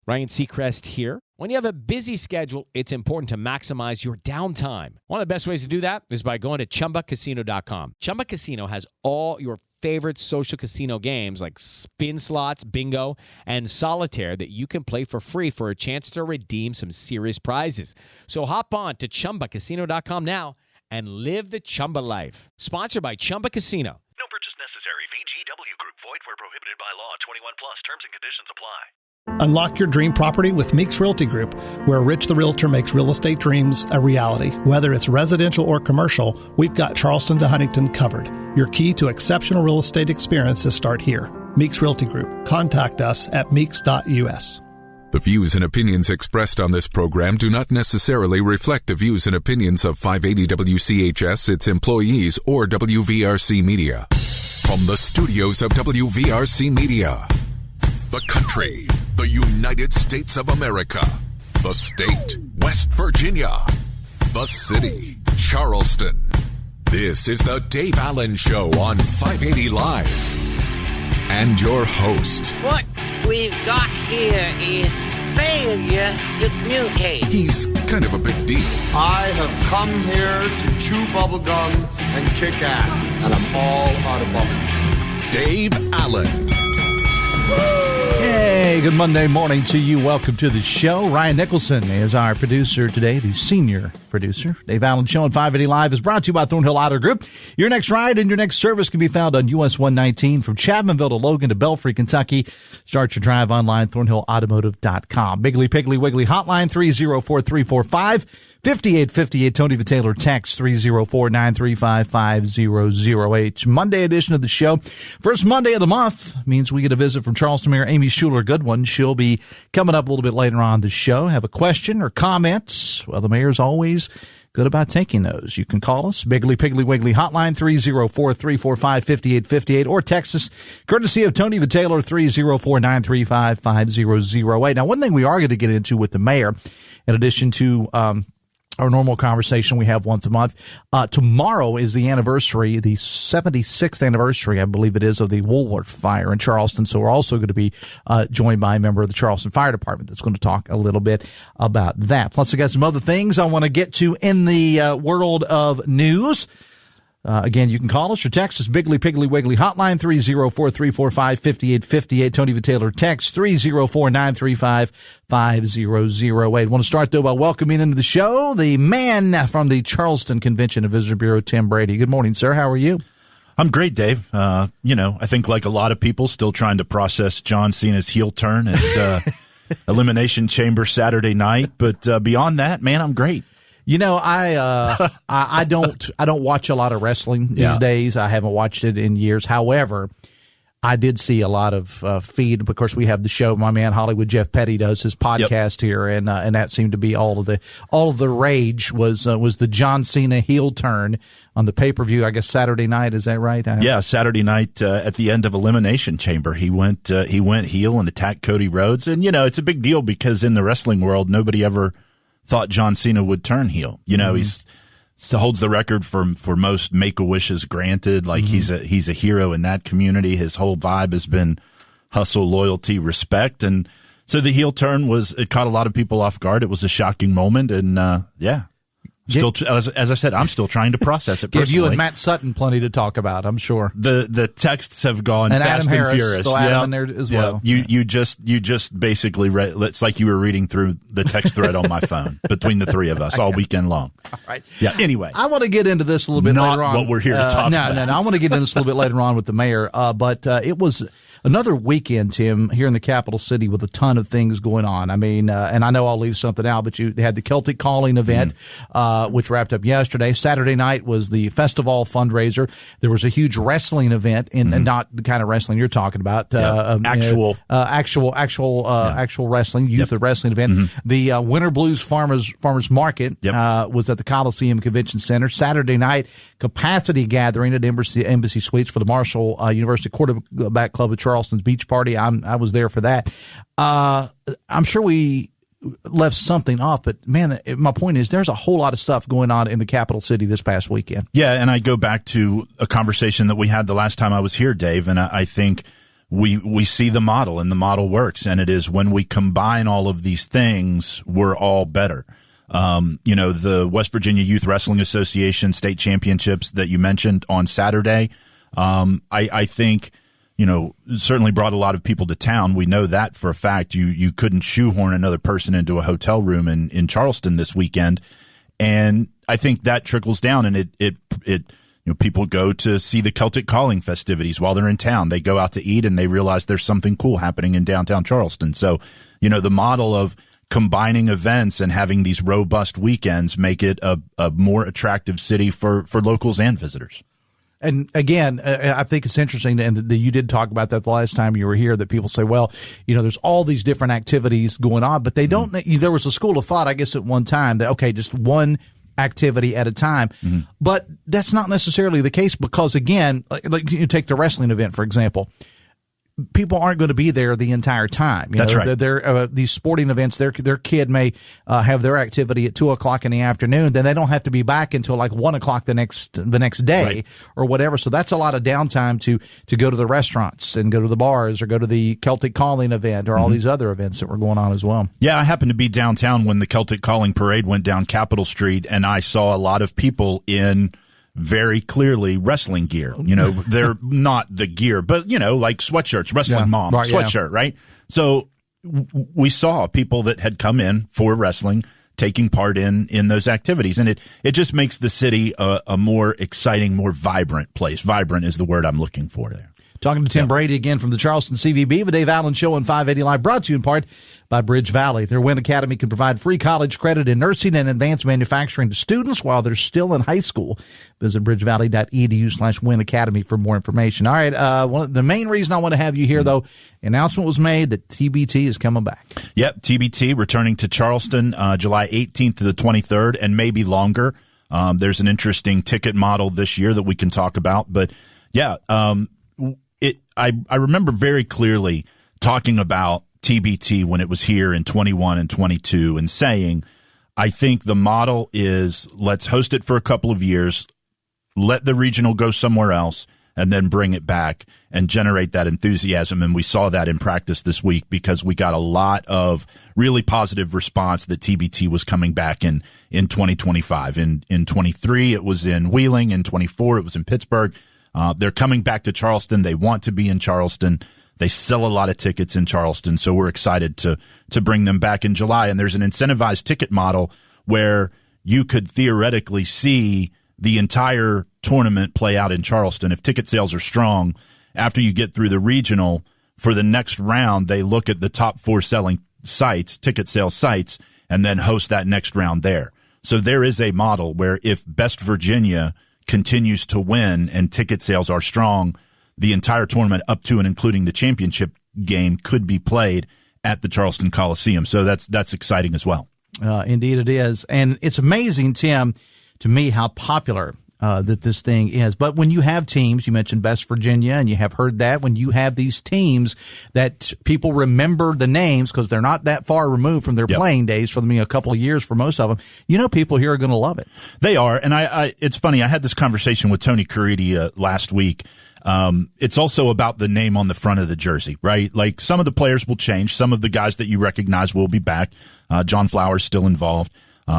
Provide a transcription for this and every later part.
Ryan Seacrest here. When you have a busy schedule, it's important to maximize your downtime. One of the best ways to do that is by going to ChumbaCasino.com. Chumba Casino has all your favorite social casino games like spin slots, bingo, and solitaire that you can play for free for a chance to redeem some serious prizes. So hop on to ChumbaCasino.com now and live the Chumba life. Sponsored by Chumba Casino. No purchase necessary. VGW Group. Void where prohibited by law. 21 plus. Terms and conditions apply. Unlock your dream property with Meeks Realty Group, where Rich the Realtor makes real estate dreams a reality. Whether it's residential or commercial, we've got Charleston to Huntington covered. Your key to exceptional real estate experiences start here. Meeks Realty Group. Contact us at meeks.us. The views and opinions expressed on this program do not necessarily reflect the views and opinions of 580 WCHS, its employees, or WVRC Media. From the studios of WVRC Media, the country, the United States of America, the state, West Virginia, the city, Charleston. This is the Dave Allen Show on 580 Live. And your host. What we've got here is failure to communicate. He's kind of a big deal. I have come here to chew bubblegum and kick ass, and I'm all out of bubblegum. Dave Allen. Hey, good Monday morning to you. Welcome to the show. Ryan Nicholson is our producer today, the senior producer. Dave Allen Show on 580 Live is brought to you by Thornhill Auto Group. Your next ride and your next service can be found on US 119 from Chapmanville to Logan to Belfry, Kentucky. Start your drive online, thornhillautomotive.com. Biggly Piggly Wiggly hotline 304-345-5858. Tony Taylor text 304-935-5008. Monday edition of the show. First Monday of the month means we get a visit from Charleston Mayor Amy Shuler Goodwin. She'll be coming up a little bit later on the show. Have a question or comments? Well, the mayor's always good about taking those. You can call us, Biggly Piggly Wiggly hotline 304-345-5858, or text us courtesy of Tony Taylor 304-935-5008. Now, one thing we are going to get into with the mayor, in addition to our normal conversation we have once a month. Tomorrow is the anniversary, the 76th anniversary, I believe it is, of the Woolworth fire in Charleston. So we're also going to be joined by a member of the Charleston Fire Department that's going to talk a little bit about that. Plus, I got some other things I want to get to in the world of news. Again, you can call us or text us, Biggly Piggly Wiggly hotline 304-345-5858. Tony Taylor text 304-935-5008. Want to start, though, by welcoming into the show the man from the Charleston Convention and Visitor Bureau, Tim Brady. Good morning, sir. How are you? I'm great, Dave. I think like a lot of people, still trying to process John Cena's heel turn at Elimination Chamber Saturday night. But beyond that, man, I'm great. You know, I don't watch a lot of wrestling these days. I haven't watched it in years. However, I did see a lot of feed. Of course, we have the show. My man Hollywood Jeff Petty does his podcast here, and that seemed to be all of the rage was the John Cena heel turn on the pay-per-view. I guess Saturday night. Is that right? Yeah, Saturday night at the end of Elimination Chamber, he went heel and attacked Cody Rhodes, and it's a big deal because in the wrestling world, nobody ever thought John Cena would turn heel. He holds the record for most Make-A-Wishes granted. Like he's a hero in that community. His whole vibe has been hustle, loyalty, respect. And so the heel turn it caught a lot of people off guard. It was a shocking moment. And still, as I said, I'm still trying to process it personally. Give you and Matt Sutton plenty to talk about, I'm sure. The texts have gone and fast Adam and furious. Adam in there as well. You just basically read. It's like you were reading through the text thread on my phone between the three of us all weekend long. All right. Yeah. Anyway, I want to get into this a little bit later on. Not what we're here to talk about. No. I want to get into this a little bit later on with the mayor. But it was another weekend, Tim, here in the capital city with a ton of things going on. I mean, and I know I'll leave something out, but you had the Celtic Calling event, which wrapped up yesterday. Saturday night was the Festival fundraiser. There was a huge wrestling event, and not the kind of wrestling you're talking about. Actual wrestling, youth wrestling event. The Winter Blues Farmers Market was at the Coliseum Convention Center. Saturday night, capacity gathering at Embassy Suites for the Marshall University Quarterback Club of Charleston's beach party. I was there for that. I'm sure we left something off, but man, my point is there's a whole lot of stuff going on in the capital city this past weekend. Yeah, and I go back to a conversation that we had the last time I was here, Dave, and I think we see the model, and the model works, and it is when we combine all of these things, we're all better. The West Virginia Youth Wrestling Association state championships that you mentioned on Saturday, I think, certainly brought a lot of people to town. We know that for a fact. You couldn't shoehorn another person into a hotel room in Charleston this weekend. And I think that trickles down, and it people go to see the Celtic Calling festivities while they're in town. They go out to eat and they realize there's something cool happening in downtown Charleston. So, the model of combining events and having these robust weekends make it a more attractive city for locals and visitors. And again, I think it's interesting, and you did talk about that the last time you were here, that people say, well, there's all these different activities going on, but they don't, there was a school of thought, I guess, at one time that, okay, just one activity at a time. Mm-hmm. But that's not necessarily the case because, again, like you take the wrestling event, for example. People aren't going to be there the entire time. That's right. These sporting events, their kid may have their activity at 2:00 in the afternoon. Then they don't have to be back until like 1:00 the next day, right, or whatever. So that's a lot of downtime to go to the restaurants and go to the bars or go to the Celtic Calling event or all these other events that were going on as well. Yeah, I happened to be downtown when the Celtic Calling parade went down Capitol Street, and I saw a lot of people in very clearly wrestling gear. They're not the gear, but, like sweatshirts, wrestling mom, right, sweatshirt, right? So we saw people that had come in for wrestling taking part in those activities. And it just makes the city a more exciting, more vibrant place. Vibrant is the word I'm looking for there. Talking to Tim Brady again from the Charleston CVB, the Dave Allen Show on 580 Live, brought to you in part by Bridge Valley. Their Wynn Academy can provide free college credit in nursing and advanced manufacturing to students while they're still in high school. Visit bridgevalley.edu/Wynn Academy for more information. All right, the main reason I want to have you here, though, announcement was made that TBT is coming back. Yep, TBT returning to Charleston July 18th to the 23rd, and maybe longer. There's an interesting ticket model this year that we can talk about. But, yeah, I remember very clearly talking about TBT when it was here in 21 and 22 and saying, I think the model is let's host it for a couple of years, let the regional go somewhere else, and then bring it back and generate that enthusiasm. And we saw that in practice this week because we got a lot of really positive response that TBT was coming back in 2025. In 23, it was in Wheeling. In 24, it was in Pittsburgh. They're coming back to Charleston. They want to be in Charleston. They sell a lot of tickets in Charleston, so we're excited to bring them back in July. And there's an incentivized ticket model where you could theoretically see the entire tournament play out in Charleston. If ticket sales are strong, after you get through the regional, for the next round, they look at the top 4 selling sites, ticket sales sites, and then host that next round there. So there is a model where if Best Virginia continues to win and ticket sales are strong, the entire tournament up to and including the championship game could be played at the Charleston Coliseum. So that's exciting as well. Indeed it is. And it's amazing, Tim, to me how popular that this thing is. But when you have teams, you mentioned Best Virginia, and you have heard that, when you have these teams that people remember the names because they're not that far removed from their playing days, for them a couple of years for most of them, people here are going to love it. They are. And it's funny, I had this conversation with Tony Caridi last week. It's also about the name on the front of the jersey, right? Like some of the players will change. Some of the guys that you recognize will be back. John Flowers still involved.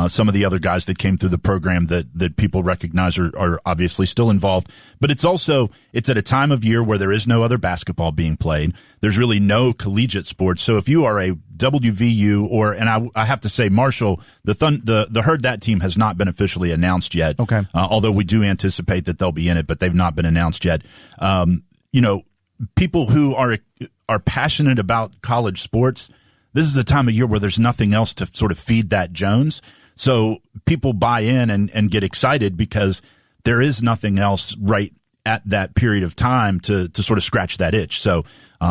Some of the other guys that came through the program that people recognize are obviously still involved. But it's at a time of year where there is no other basketball being played. There's really no collegiate sports. So if you are a WVU and I have to say, Marshall, the Herd That team has not been officially announced yet. Okay. Although we do anticipate that they'll be in it, but they've not been announced yet. People who are passionate about college sports, this is a time of year where there's nothing else to sort of feed that Jones. So people buy in and get excited because there is nothing else right at that period of time to sort of scratch that itch. So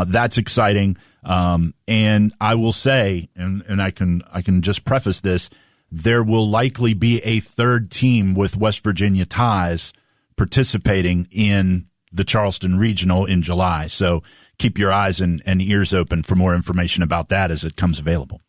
that's exciting. And I will say, and I can just preface this, there will likely be a third team with West Virginia ties participating in the Charleston Regional in July. So keep your eyes and ears open for more information about that as it comes available.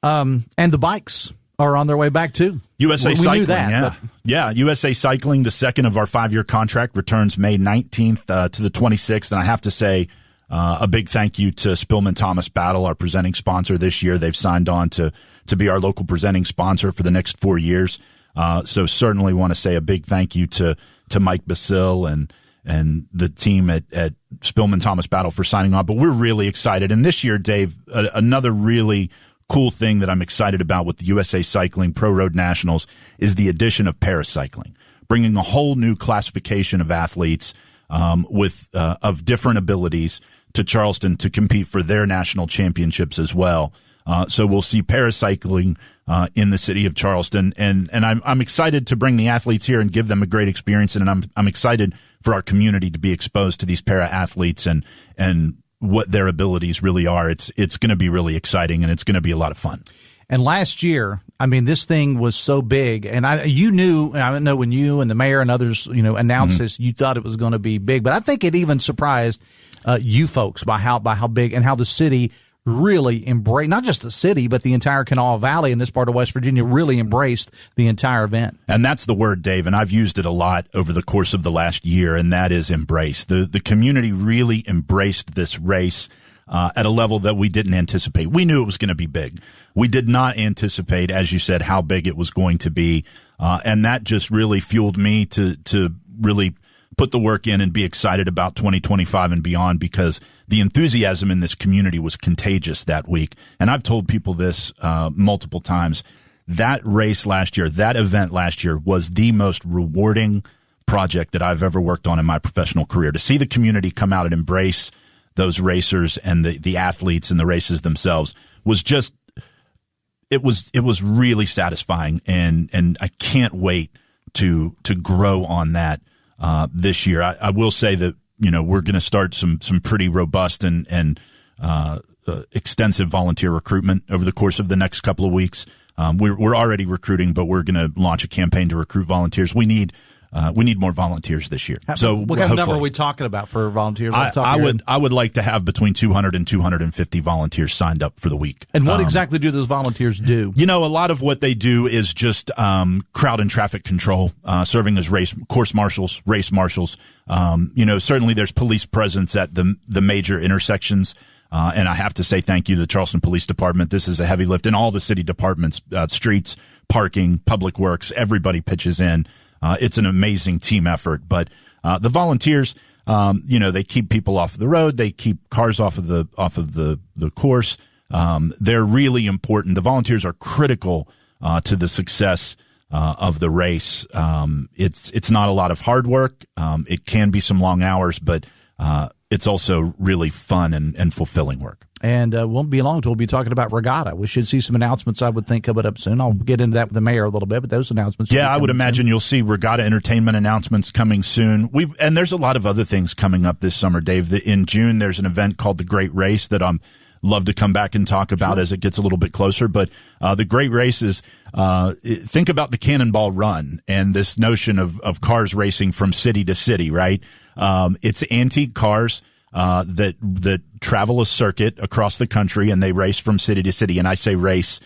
And the bikes are on their way back too. USA Cycling, knew that, yeah. USA Cycling, the second of our 5-year contract, returns May 19th to the 26th. And I have to say, A big thank you to Spillman Thomas Battle, our presenting sponsor this year. They've signed on to be our local presenting sponsor for the next 4 years. So certainly want to say a big thank you to Mike Basil and the team at Spillman Thomas Battle for signing on. But we're really excited. And this year, Dave, another really cool thing that I'm excited about with the USA Cycling Pro Road Nationals is the addition of paracycling, bringing a whole new classification of athletes of different abilities to Charleston to compete for their national championships as well. So we'll see paracycling in the city of Charleston, and I'm excited to bring the athletes here and give them a great experience, and I'm excited for our community to be exposed to these para athletes and what their abilities really are. It's going to be really exciting, and it's going to be a lot of fun. And last year, I mean, this thing was so big, and I know when you and the mayor and others, announced this, you thought it was going to be big, but I think it even surprised you folks by how big and how the city really embraced, not just the city, but the entire Kanawha Valley in this part of West Virginia really embraced the entire event. And that's the word, Dave, and I've used it a lot over the course of the last year, and that is embrace. The community really embraced this race at a level that we didn't anticipate. We knew it was going to be big. We did not anticipate, as you said, how big it was going to be, and that just really fueled me to really put the work in and be excited about 2025 and beyond, because the enthusiasm in this community was contagious that week. And I've told people this multiple times. That race last year, that event last year, was the most rewarding project that I've ever worked on in my professional career. To see the community come out and embrace those racers and the athletes and the races themselves was just, it was really satisfying. And I can't wait to grow on that this year. I will say that, we're going to start some pretty robust and extensive volunteer recruitment over the course of the next couple of weeks. We're already recruiting, but we're going to launch a campaign to recruit volunteers. We need more volunteers this year. So what kind of number are we talking about for volunteers? I would like to have between 200 and 250 volunteers signed up for the week. And what exactly do those volunteers do? A lot of what they do is just crowd and traffic control, serving as course marshals, race marshals. Certainly there's police presence at the major intersections. And I have to say thank you to the Charleston Police Department. This is a heavy lift, and all the city departments, streets, parking, public works, everybody pitches in. It's an amazing team effort, but the volunteers, they keep people off the road. They keep cars off of the course. They're really important. The volunteers are critical to the success of the race. It's not a lot of hard work. It can be some long hours, but it's also really fun and fulfilling work. And won't be long until we'll be talking about regatta. We should see some announcements, I would think, coming up soon. I'll get into that with the mayor a little bit, but those announcements. Yeah, I would imagine you'll see regatta entertainment announcements coming soon. And there's a lot of other things coming up this summer, Dave. In June, there's an event called the Great Race that I'm love to come back and talk about as it gets a little bit closer. But the Great Race is, think about the Cannonball Run and this notion of cars racing from city to city, right? It's antique cars that travel a circuit across the country, and they race from city to city. And I say race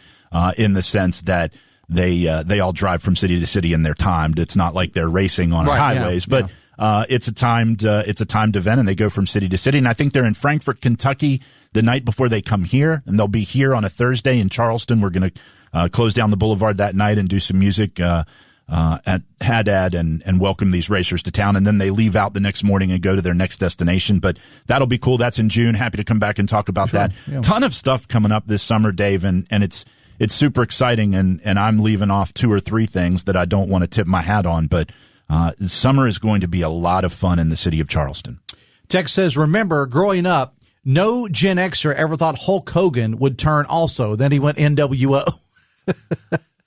in the sense that they all drive from city to city and they're timed. It's not like they're racing on our highways, but it's a timed event, and they go from city to city. And I think they're in Frankfort, Kentucky the night before they come here, and they'll be here on a Thursday in Charleston. We're going to close down the boulevard that night and do some music at Haddad and welcome these racers to town. And then they leave out the next morning and go to their next destination. But that'll be cool. That's in June. Happy to come back and talk about that. Yeah. Ton of stuff coming up this summer, Dave, and it's super exciting. And I'm leaving off 2 or 3 things that I don't want to tip my hat on, but summer is going to be a lot of fun in the city of Charleston. Text says, remember, growing up, no Gen Xer ever thought Hulk Hogan would turn also. Then he went NWO.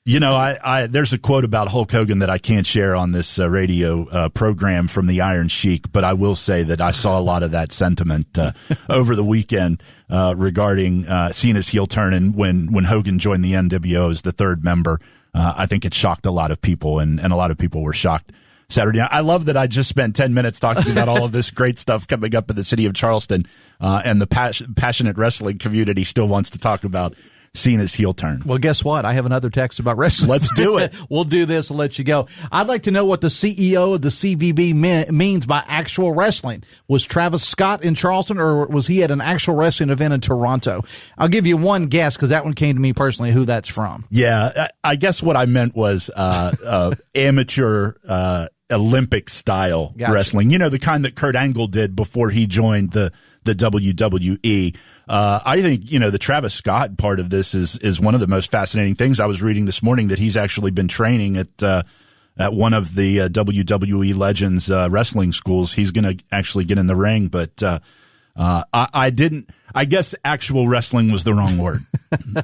There's a quote about Hulk Hogan that I can't share on this radio program from the Iron Sheik, but I will say that I saw a lot of that sentiment over the weekend regarding Cena's heel turn. And when Hogan joined the NWO as the 3rd member, I think it shocked a lot of people, and a lot of people were shocked Saturday night. I love that I just spent 10 minutes talking about all of this great stuff coming up in the city of Charleston, and the passionate wrestling community still wants to talk about Cena's heel turn. Well, guess what? I have another text about wrestling. Let's do it. We'll do this and let you go. I'd like to know what the CEO of the CVB means by actual wrestling. Was Travis Scott in Charleston, or was he at an actual wrestling event in Toronto? I'll give you one guess because that one came to me personally who that's from. Yeah, I guess what I meant was amateur Olympic style wrestling. You know, the kind that Kurt Angle did before he joined the WWE. I think, you know, the Travis Scott part of this is one of the most fascinating things. I was reading this morning that he's actually been training at one of the WWE Legends wrestling schools. He's going to actually get in the ring, but I guess actual wrestling was the wrong word.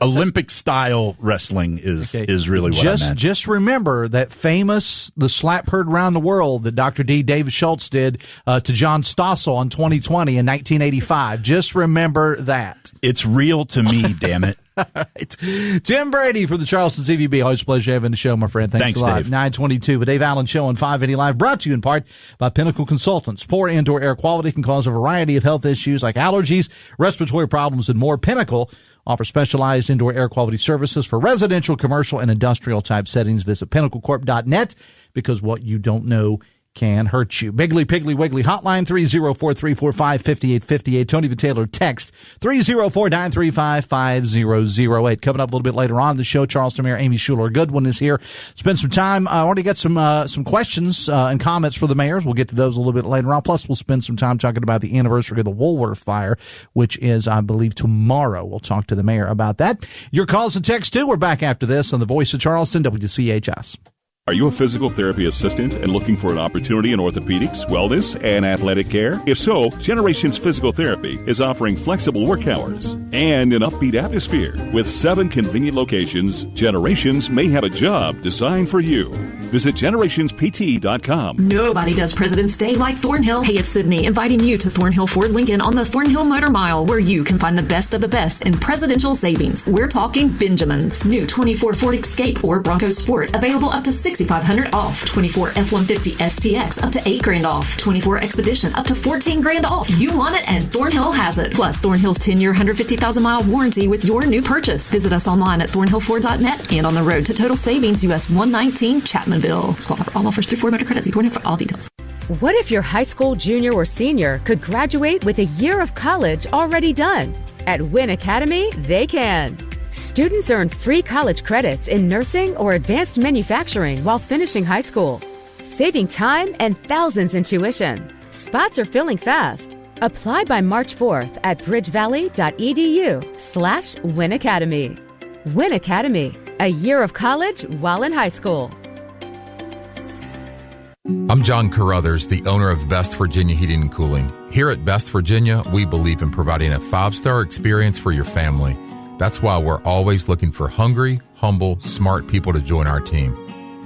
Olympic style wrestling is really what I meant. Just remember that the slap heard around the world that Dr. D. David Schultz did to John Stossel in 2020 in 1985. Just remember that. It's real to me, damn it. All right. Tim Brady from the Charleston CVB. Always a pleasure having the show, my friend. Thanks a lot. Dave. 922, the Dave Allen Show on 580 Live, brought to you in part by Pinnacle Consultants. Poor indoor air quality can cause a variety of health issues like allergies, respiratory problems, and more. Pinnacle offers specialized indoor air quality services for residential, commercial, and industrial type settings. Visit pinnaclecorp.net because what you don't know can hurt you. Biggly Piggly Wiggly hotline 304-345-5858. Tony the Taylor text 304-935-5008. Coming up a little bit later on the show, Charleston Mayor Amy Shuler Goodwin is here. Spend some time. I already got some questions and comments for the mayors. We'll get to those a little bit later on. Plus, we'll spend some time talking about the anniversary of the Woolworth fire, which is, I believe, tomorrow. We'll talk to the mayor about that. Your calls and texts too. We're back after this on the Voice of Charleston, WCHS. Are you a physical therapy assistant and looking for an opportunity in orthopedics, wellness, and athletic care? If so, Generations Physical Therapy is offering flexible work hours and an upbeat atmosphere. With 7 convenient locations, Generations may have a job designed for you. Visit generationspt.com. Nobody does President's Day like Thornhill. Hey, it's Sydney, inviting you to Thornhill Ford Lincoln on the Thornhill Motor Mile, where you can find the best of the best in presidential savings. We're talking Benjamins. New 24 Ford Escape or Bronco Sport, available up to $6,500 off. 24 F-150 STX, up to $8,000 off. 24 Expedition, up to $14,000 off. You want it, and Thornhill has it. Plus, Thornhill's 10-year, 150,000-mile warranty with your new purchase. Visit us online at thornhillford.net and on the road to Total Savings, US 119, Chapmanville. Qualify for all offers through Ford Motor Credit. See Thornhill for all details. What if your high school junior or senior could graduate with a year of college already done? At Wynn Academy, they can. Students earn free college credits in nursing or advanced manufacturing while finishing high school, saving time and thousands in tuition. Spots are filling fast. Apply by March 4th at bridgevalley.edu/Wynn Academy. Wynn Academy, a year of college while in high school. I'm John Carruthers, the owner of Best Virginia Heating and Cooling. Here at Best Virginia, we believe in providing a 5-star experience for your family. That's why we're always looking for hungry, humble, smart people to join our team.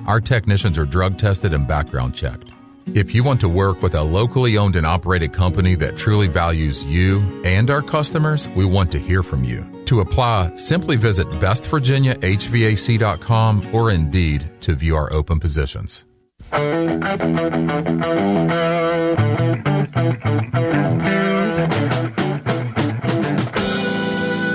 Our technicians are drug tested and background checked. If you want to work with a locally owned and operated company that truly values you and our customers, we want to hear from you. To apply, simply visit bestvirginiahvac.com or Indeed to view our open positions.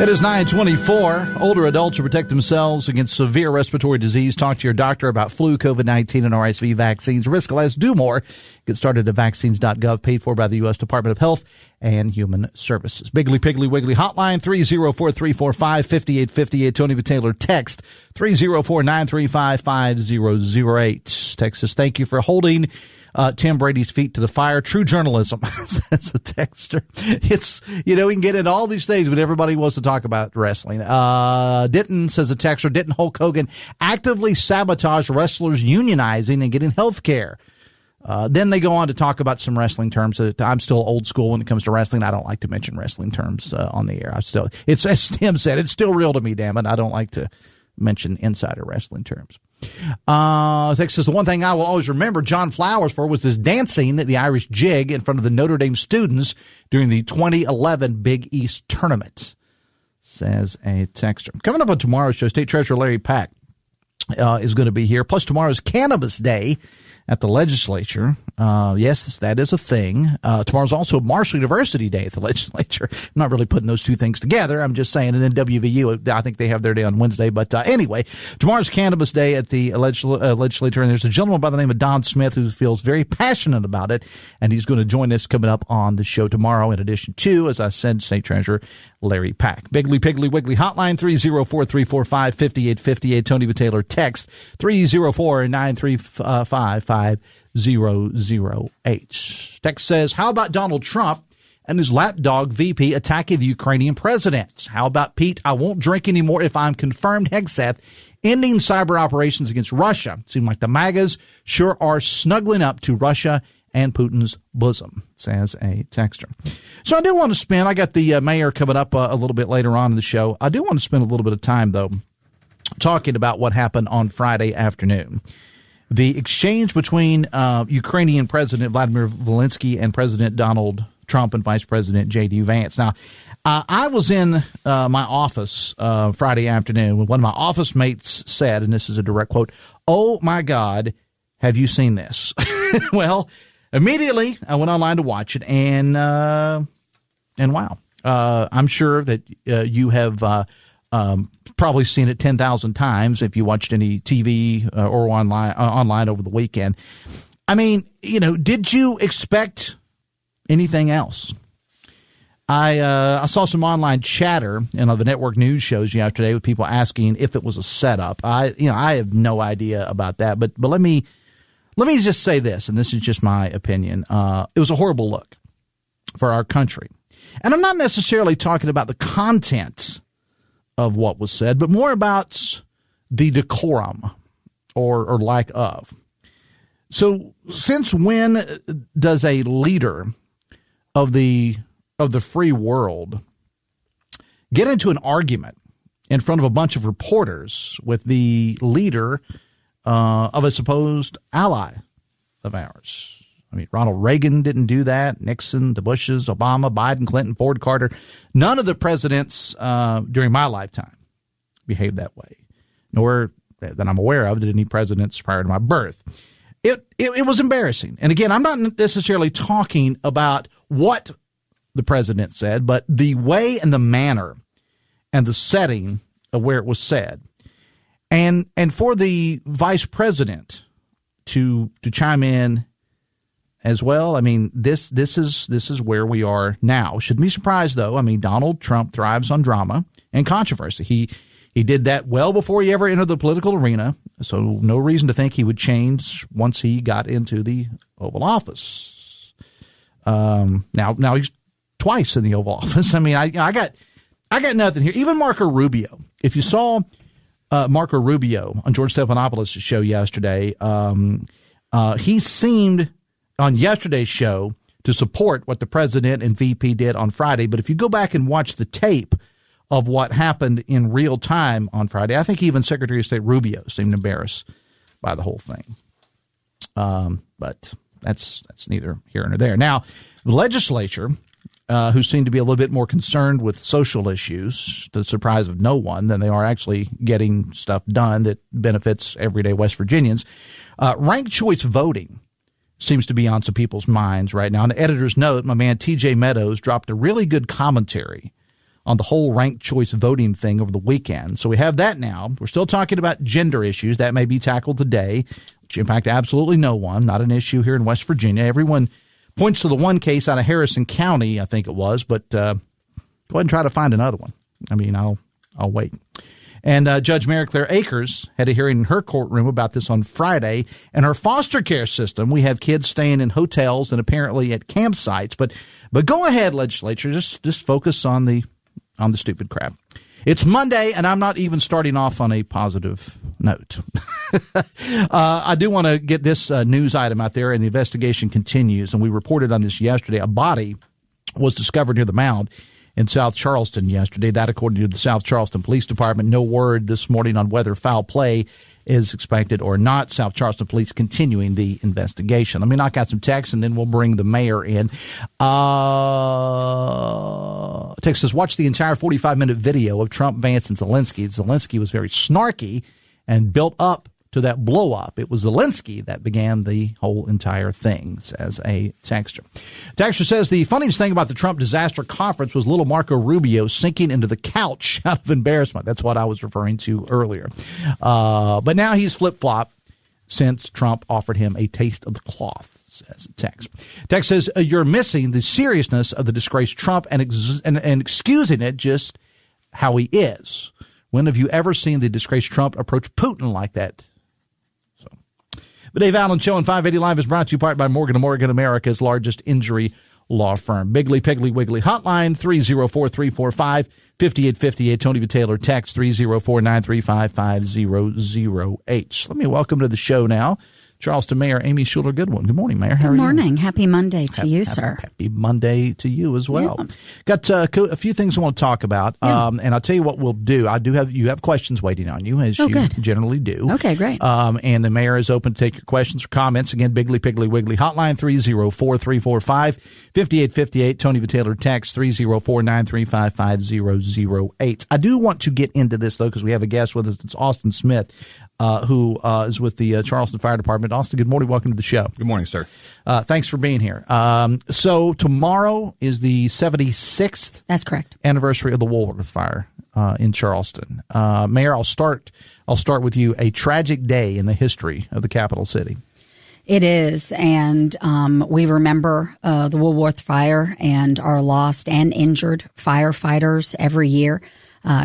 It is 9:24. Older adults to protect themselves against severe respiratory disease. Talk to your doctor about flu, COVID-19, and RSV vaccines. Risk less, do more. Get started at vaccines.gov, paid for by the U.S. Department of Health and Human Services. Biggly Piggly Wiggly hotline 304-345-5858. Tony the Taylor text 304-935-5008. Texas, thank you for holding Tim Brady's feet to the fire. True journalism, says a texter. It's, you know, we can get into all these things, but everybody wants to talk about wrestling. Didn't, says a texter, didn't Hulk Hogan actively sabotage wrestlers unionizing and getting health care? Then they go on to talk about some wrestling terms. I'm still old school when it comes to wrestling. I don't like to mention wrestling terms on the air. It's as Tim said, it's still real to me, damn it. I don't like to mention insider wrestling terms. Texas, the one thing I will always remember John Flowers for was his dancing at the Irish Jig in front of the Notre Dame students during the 2011 Big East tournament, says a texter. Coming up on tomorrow's show, State Treasurer Larry Pack is going to be here. Plus, tomorrow's Cannabis Day. at the legislature. Yes, that is a thing. Tomorrow's also Marshall University Day at the legislature. I'm not really putting those two things together. I'm just saying. And then WVU, I think they have their day on Wednesday. But anyway, tomorrow's Cannabis Day at the legislature. And there's a gentleman by the name of Don Smith who feels very passionate about it. And he's going to join us coming up on the show tomorrow, in addition to, as I said, State Treasurer Larry Pack. Biggly, Piggly, Wiggly hotline 304-345-5858. Tony V. Taylor text 304-935-5008. Text says, how about Donald Trump and his lapdog VP attacking the Ukrainian president? How about Pete, I won't drink anymore if I'm confirmed Hegseth, ending cyber operations against Russia? Seem like the MAGAs sure are snuggling up to Russia and Putin's bosom, says a texter. So I do want to spend, I got the mayor coming up a little bit later on in the show. I do want to spend a little bit of time, though, talking about what happened on Friday afternoon. The exchange between Ukrainian President Vladimir Zelensky and President Donald Trump and Vice President J.D. Vance. Now, I was in my office Friday afternoon when one of my office mates said, and this is a direct quote, "Oh, my God, have you seen this?" Well, immediately I went online to watch it, and wow. I'm sure that you have probably seen it 10,000 times if you watched any TV or online over the weekend. I mean, did you expect anything else? I saw some online chatter in the network news shows yesterday with people asking if it was a setup. I have no idea about that, but let me just say this, and this is just my opinion. It was a horrible look for our country. And I'm not necessarily talking about the content of what was said, but more about the decorum or lack of. So since when does a leader of the free world get into an argument in front of a bunch of reporters with the leader of a supposed ally of ours? I mean, Ronald Reagan didn't do that. Nixon, the Bushes, Obama, Biden, Clinton, Ford, Carter. None of the presidents during my lifetime behaved that way, nor that I'm aware of did any presidents prior to my birth. It was embarrassing. And again, I'm not necessarily talking about what the president said, but the way and the manner and the setting of where it was said. And for the vice president to chime in as well. I mean, this is where we are now. Shouldn't be surprised, though. I mean, Donald Trump thrives on drama and controversy. He did that well before he ever entered the political arena, so no reason to think he would change once he got into the Oval Office. Now he's twice in the Oval Office. I mean, I got nothing here. Even Marco Rubio. If you saw Marco Rubio on George Stephanopoulos' show yesterday, he seemed on yesterday's show to support what the president and VP did on Friday. But if you go back and watch the tape of what happened in real time on Friday, I think even Secretary of State Rubio seemed embarrassed by the whole thing. But that's neither here nor there. Now, the legislature, who seem to be a little bit more concerned with social issues, to the surprise of no one, than they are actually getting stuff done that benefits everyday West Virginians. Ranked choice voting seems to be on some people's minds right now. On the editor's note, my man TJ Meadows dropped a really good commentary on the whole ranked choice voting thing over the weekend. So we have that now. We're still talking about gender issues. That may be tackled today, which impact absolutely no one. Not an issue here in West Virginia. Everyone points to the one case out of Harrison County, I think it was, but go ahead and try to find another one. I mean, I'll wait. And Judge Mary Claire Akers had a hearing in her courtroom about this on Friday. And her foster care system, we have kids staying in hotels and apparently at campsites. But go ahead, legislature, just focus on the stupid crap. It's Monday, and I'm not even starting off on a positive note. I do want to get this news item out there, and the investigation continues. And we reported on this yesterday. A body was discovered near the mound in South Charleston yesterday. That, according to the South Charleston Police Department. No word this morning on whether foul play is expected or not. South Charleston Police continuing the investigation. Let me knock out some texts, and then we'll bring the mayor in. Text says, watch the entire 45-minute video of Trump, Vance, and Zelensky. Zelensky was very snarky and built up to that blow up. It was Zelensky that began the whole entire thing, says a texter. Texter says the funniest thing about the Trump disaster conference was little Marco Rubio sinking into the couch out of embarrassment. That's what I was referring to earlier. But now he's flip-flopped since Trump offered him a taste of the cloth, says text. Text says, you're missing the seriousness of the disgraced Trump and excusing it just how he is. When have you ever seen the disgraced Trump approach Putin like that? But Dave Allen Show on 580 Live is brought to you part by Morgan & Morgan, America's largest injury law firm. Biggly, Piggly, Wiggly hotline, 304-345-5858. Tony V. Taylor text 304-935-5008. Let me welcome to the show now Charleston Mayor Amy Shuler Goodwin. Good morning, Mayor. How are you? Good morning. Happy Monday to you, sir. Happy Monday to you as well. Yeah. Got a few things I want to talk about, and I'll tell you what we'll do. You have questions waiting on you, as you generally do. Okay, great. And the mayor is open to take your questions or comments. Again, Biggly, Piggly, Wiggly hotline, 304-345-5858. Tony V. Taylor text 304-935-5008. I do want to get into this, though, because we have a guest with us. It's Austin Smith, who is with the Charleston Fire Department. Austin, good morning. Welcome to the show. Good morning, sir. Thanks for being here. So tomorrow is the 76th That's correct. anniversary of the Woolworth Fire in Charleston. Mayor, I'll start with you. A tragic day in the history of the capital city. It is, and we remember the Woolworth Fire and our lost and injured firefighters every year.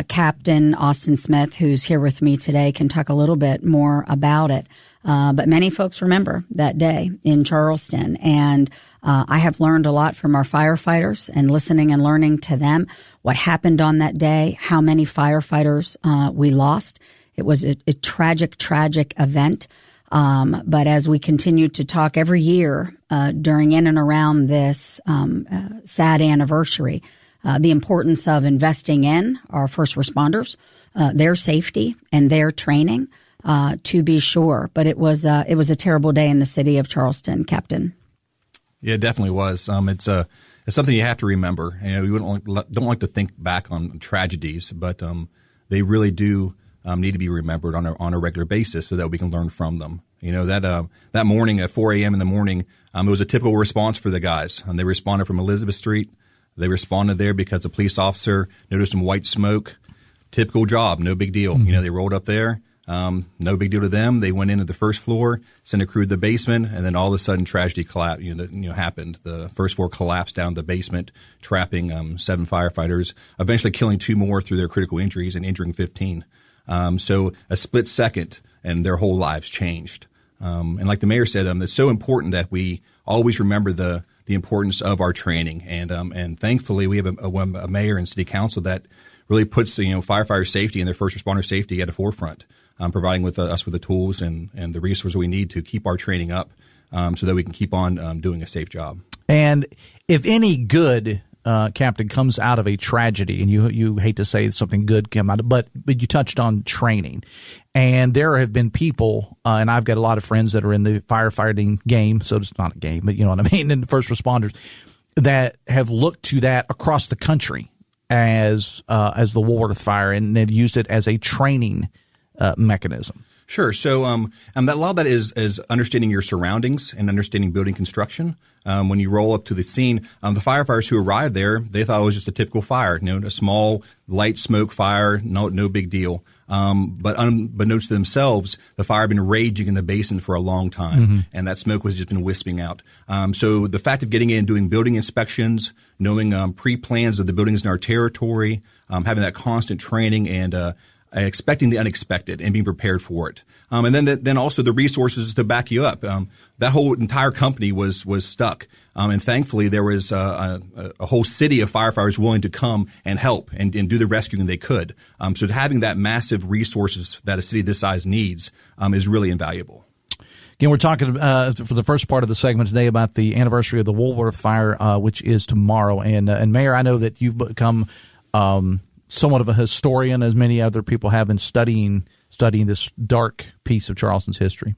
Captain Austin Smith, who's here with me today, can talk a little bit more about it. But many folks remember that day in Charleston, and I have learned a lot from our firefighters and listening and learning to them what happened on that day, how many firefighters we lost. It was a tragic, tragic event. But as we continue to talk every year during in and around this sad anniversary, the importance of investing in our first responders, their safety and their training, to be sure. But it was a terrible day in the city of Charleston, Captain. Yeah, it definitely was. It's something you have to remember. We don't like to think back on tragedies, but they really do need to be remembered on a regular basis so that we can learn from them. That morning at 4 a.m. in the morning, it was a typical response for the guys. They responded from Elizabeth Street. They responded there because a police officer noticed some white smoke. Typical job, no big deal. Mm-hmm. They rolled up there. No big deal to them. They went in at the first floor, sent a crew to the basement, and then all of a sudden tragedy happened. The first floor collapsed down the basement, trapping 7 firefighters, eventually killing 2 more through their critical injuries and injuring 15. So a split second, and their whole lives changed. And like the mayor said, it's so important that we always remember the importance of our training. And thankfully, we have a mayor and city council that really puts firefighter safety and their first responder safety at the forefront, providing us with the tools and the resources we need to keep our training up so that we can keep on doing a safe job. And if any good Captain comes out of a tragedy, and you hate to say something good came out of, but you touched on training, and there have been people, and I've got a lot of friends that are in the firefighting game, so it's not a game, but you know what I mean, and the first responders that have looked to that across the country as the Woolworth Fire, and they've used it as a training mechanism. Sure. So a lot of that is understanding your surroundings and understanding building construction. When you roll up to the scene, the firefighters who arrived there, they thought it was just a typical fire, a small light smoke fire, no big deal. But unbeknownst to themselves, the fire had been raging in the basin for a long time, and that smoke was just been wisping out. So the fact of getting in, doing building inspections, knowing pre-plans of the buildings in our territory, having that constant training and expecting the unexpected and being prepared for it. And then also the resources to back you up. That whole entire company was stuck. And thankfully there was a whole city of firefighters willing to come and help and do the rescuing they could. So having that massive resources that a city this size needs is really invaluable. Again, we're talking for the first part of the segment today about the anniversary of the Woolworth Fire, which is tomorrow. And Mayor, I know that you've become somewhat of a historian, as many other people have, in studying this dark piece of Charleston's history.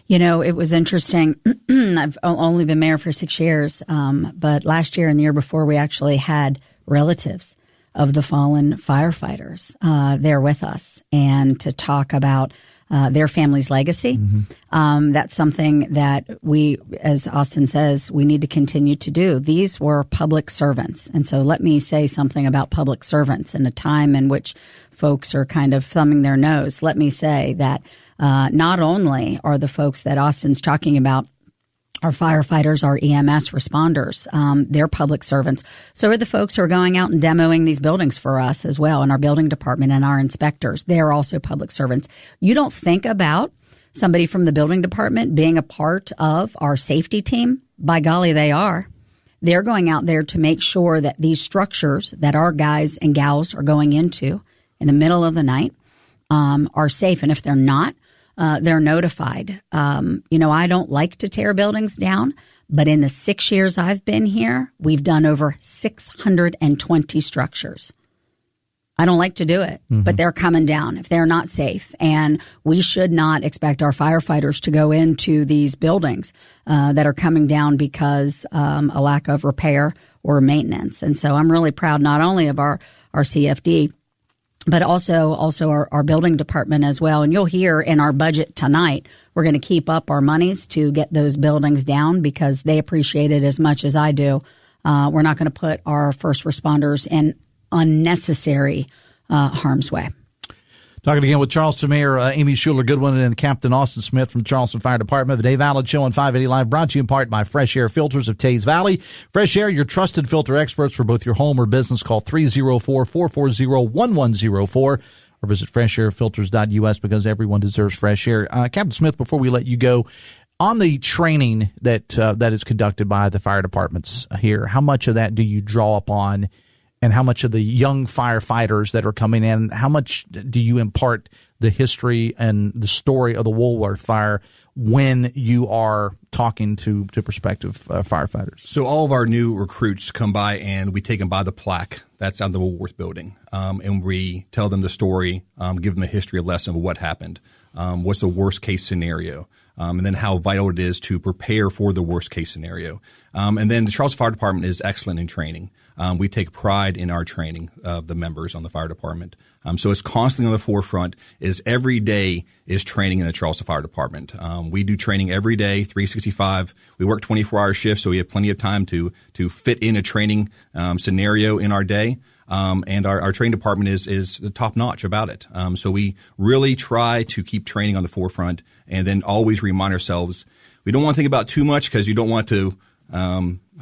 It was interesting. I've only been mayor for 6 years, but last year and the year before, we actually had relatives of the fallen firefighters there with us, and to talk about their family's legacy. That's something that we, as Austin says, we need to continue to do. These were public servants. And so let me say something about public servants in a time in which folks are kind of thumbing their nose. Let me say that not only are the folks that Austin's talking about our firefighters, our EMS responders, they're public servants. So are the folks who are going out and demoing these buildings for us as well, and our building department and our inspectors. They're also public servants. You don't think about somebody from the building department being a part of our safety team? By golly, they are. They're going out there to make sure that these structures that our guys and gals are going into in the middle of the night are safe. And if they're not, they're notified. I don't like to tear buildings down, but in the 6 years I've been here, we've done over 620 structures. I don't like to do it, but they're coming down if they're not safe. And we should not expect our firefighters to go into these buildings that are coming down because a lack of repair or maintenance. And so I'm really proud not only of our CFD, but also our building department as well. And you'll hear in our budget tonight, we're going to keep up our monies to get those buildings down because they appreciate it as much as I do. We're not going to put our first responders in unnecessary harm's way. Talking again with Charleston Mayor Amy Shuler Goodwin and Captain Austin Smith from the Charleston Fire Department. The Dave Allen Show on 580 Live brought to you in part by Fresh Air Filters of Tays Valley. Fresh Air, your trusted filter experts for both your home or business. Call 304-440-1104 or visit freshairfilters.us because everyone deserves fresh air. Captain Smith, before we let you go, on the training that is conducted by the fire departments here, how much of that do you draw upon? And how much of the young firefighters that are coming in, how much do you impart the history and the story of the Woolworth fire when you are talking to prospective firefighters? So all of our new recruits come by and we take them by the plaque that's on the Woolworth building. And we tell them the story, give them a history lesson of what happened. What's the worst case scenario? And then how vital it is to prepare for the worst case scenario. And then the Charleston Fire Department is excellent in training. We take pride in our training of the members on the fire department. So it's constantly on the forefront. Is every day is training in the Charleston Fire Department. We do training every day, 365. We work 24-hour shifts, so we have plenty of time to fit in a training scenario in our day. And our training department is top notch about it. So we really try to keep training on the forefront and then always remind ourselves we don't want to think about too much because you don't want to